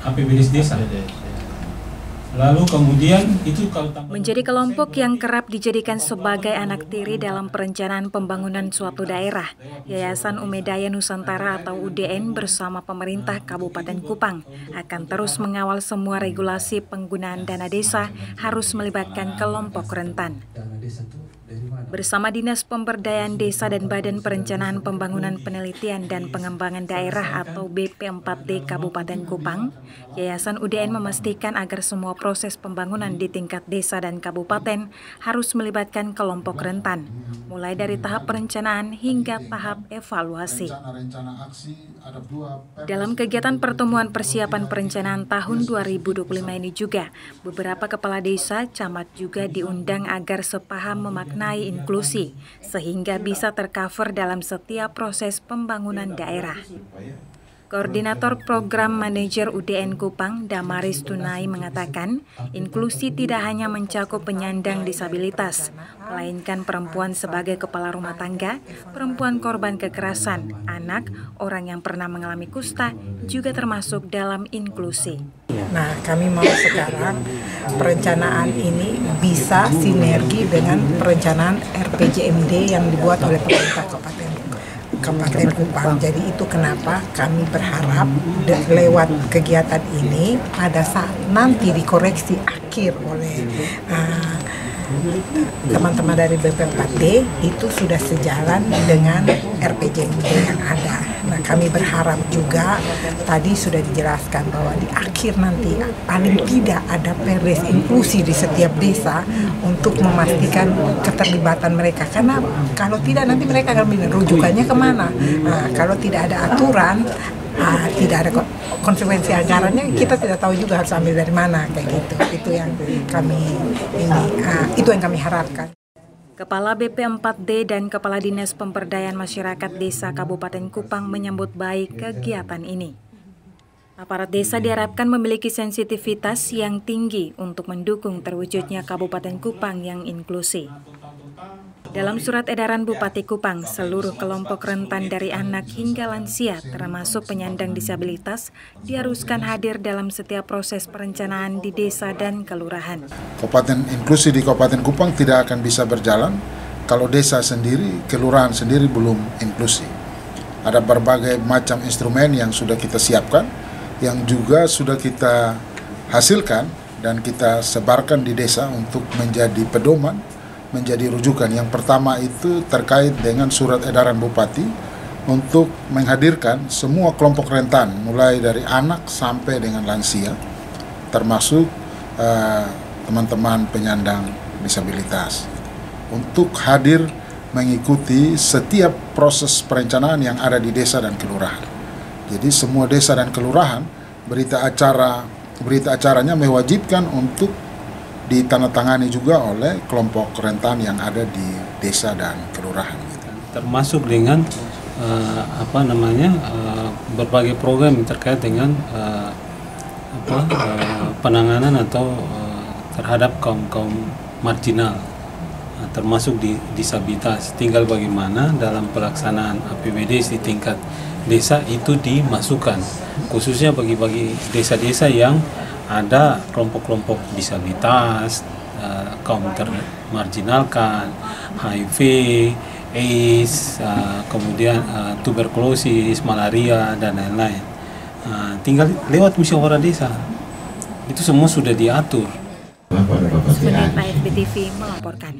APBD desa. Lalu kemudian itu menjadi kelompok yang kerap dijadikan sebagai anak tiri dalam perencanaan pembangunan suatu daerah. Yayasan Umedaya Nusantara atau UDN bersama pemerintah Kabupaten Kupang akan terus mengawal semua regulasi penggunaan dana desa harus melibatkan kelompok rentan. Bersama Dinas Pemberdayaan Desa dan Badan Perencanaan Pembangunan Penelitian dan Pengembangan Daerah atau BP4D Kabupaten Kupang, Yayasan UDN memastikan agar semua proses pembangunan di tingkat desa dan kabupaten harus melibatkan kelompok rentan, mulai dari tahap perencanaan hingga tahap evaluasi. Dalam kegiatan pertemuan persiapan perencanaan tahun 2025 ini juga, beberapa kepala desa, camat juga diundang agar sepaham memaknai inklusi, sehingga bisa tercover dalam setiap proses pembangunan daerah. Koordinator Program Manajer UDN Kupang, Damaris Tunai mengatakan, inklusi tidak hanya mencakup penyandang disabilitas, melainkan perempuan sebagai kepala rumah tangga, perempuan korban kekerasan, anak, orang yang pernah mengalami kusta, juga termasuk dalam inklusi. Nah, kami mau sekarang perencanaan ini bisa sinergi dengan perencanaan RPJMD yang dibuat oleh pemerintah Kabupaten Kupang. Jadi itu kenapa kami berharap lewat kegiatan ini pada saat nanti dikoreksi akhir oleh teman-teman dari BP4D itu sudah sejalan dengan RPJMD yang ada. Nah, kami berharap juga tadi sudah dijelaskan bahwa di akhir nanti paling tidak ada perdes inklusi di setiap desa untuk memastikan keterlibatan mereka. Karena kalau tidak nanti mereka akan bilang rujukannya kemana. Nah, kalau tidak ada aturan, tidak ada konsekuensi anggarannya, kita tidak tahu juga harus ambil dari mana kayak gitu. Itu yang kami harapkan. Kepala BP4D dan Kepala Dinas Pemberdayaan Masyarakat Desa Kabupaten Kupang menyambut baik kegiatan ini. Aparat desa diharapkan memiliki sensitivitas yang tinggi untuk mendukung terwujudnya Kabupaten Kupang yang inklusi. Dalam surat edaran Bupati Kupang, seluruh kelompok rentan dari anak hingga lansia termasuk penyandang disabilitas diharuskan hadir dalam setiap proses perencanaan di desa dan kelurahan. Kabupaten inklusi di Kabupaten Kupang tidak akan bisa berjalan kalau desa sendiri, kelurahan sendiri belum inklusi. Ada berbagai macam instrumen yang sudah kita siapkan, yang juga sudah kita hasilkan dan kita sebarkan di desa untuk menjadi pedoman, menjadi rujukan. Yang pertama itu terkait dengan surat edaran Bupati untuk menghadirkan semua kelompok rentan, mulai dari anak sampai dengan lansia, termasuk teman-teman penyandang disabilitas, untuk hadir mengikuti setiap proses perencanaan yang ada di desa dan kelurahan. Jadi semua desa dan kelurahan berita acaranya mewajibkan untuk ditandatangani juga oleh kelompok rentan yang ada di desa dan kelurahan. Termasuk dengan berbagai program terkait dengan penanganan atau terhadap kaum marginal, termasuk di disabilitas. Tinggal bagaimana dalam pelaksanaan APBD di tingkat desa itu dimasukkan, khususnya bagi desa-desa yang ada kelompok-kelompok disabilitas, kaum termarginalkan, HIV, AIDS, kemudian tuberkulosis, malaria, dan lain-lain. Tinggal lewat musyawarah desa, itu semua sudah diatur. Sunita FBTV melaporkan.